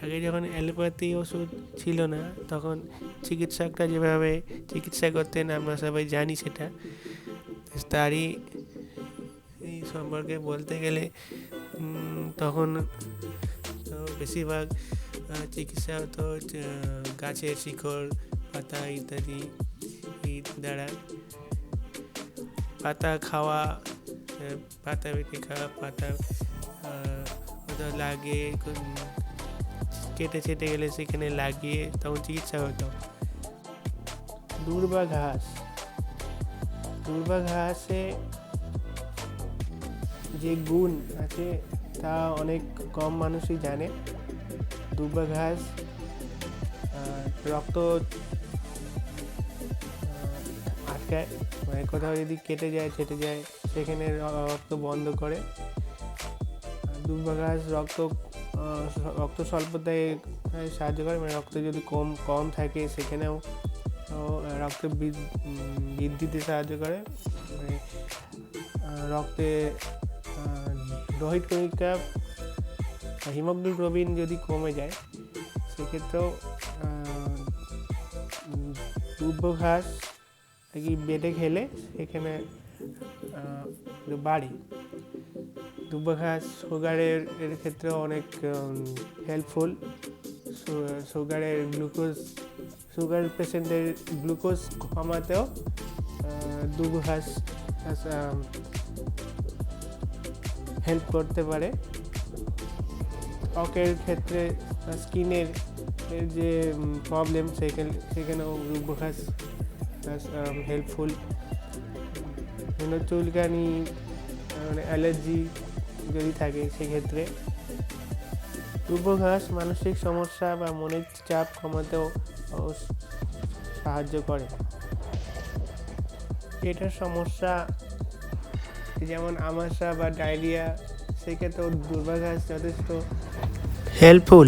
আগে যখন অ্যালোপ্যাথি ওষুধ ছিল না, তখন চিকিৎসকরা যেভাবে চিকিৎসা করতেন আমরা সবাই জানি সেটা। তারই এই সম্পর্কে বলতে গেলে তখন বেশিরভাগ চিকিৎসা হতো গাছের শিকড়, পাতা ইত্যাদি দ্বারা। পাতা খাওয়া, পাতা বেটে খাওয়া, পাতা কোথাও লাগিয়ে কেটে ছেটে গেলে সেখানে লাগিয়ে তখন চিকিৎসা হতো। দূর্বা ঘাসে যে গুণ আছে তা অনেক কম মানুষই জানে। দূর্বা ঘাস রক্ত আটকায়, মানে কোথাও যদি কেটে যায় ছেটে যায় সেখানে রক্ত বন্ধ করে। দূর্বা ঘাস রক্ত স্বল্পতায় সাহায্য করে, মানে রক্ত যদি কম থাকে সেখানেও রক্ত বৃদ্ধিতে সাহায্য করে। মানে রক্তে লোহিত কণিকা হিমোগ্লোবিন যদি কমে যায় সেক্ষেত্রেও দূর্বা ঘাস বেটে খেলে সেখানে বাড়ে। দূর্বা ঘাস সুগারের ক্ষেত্রেও অনেক হেল্পফুল। সুগার পেশেন্টের গ্লুকোজ কমাতেও দূর্বা ঘাস হেল্প করতে পারে। ত্বকের ক্ষেত্রে স্কিনের যে প্রবলেম সেখানেও দূর্বা ঘাস হেল্পফুল। চুলকানি, মানে অ্যালার্জি যদি থাকে সেক্ষেত্রে দূর্বা ঘাস মানসিক সমস্যা বা মনের চাপ কমাতেও সাহায্য করে। পেটের সমস্যা যেমন আমাশা বা ডায়রিয়া, সেক্ষেত্রেও দূর্বা ঘাস যথেষ্ট হেল্পফুল।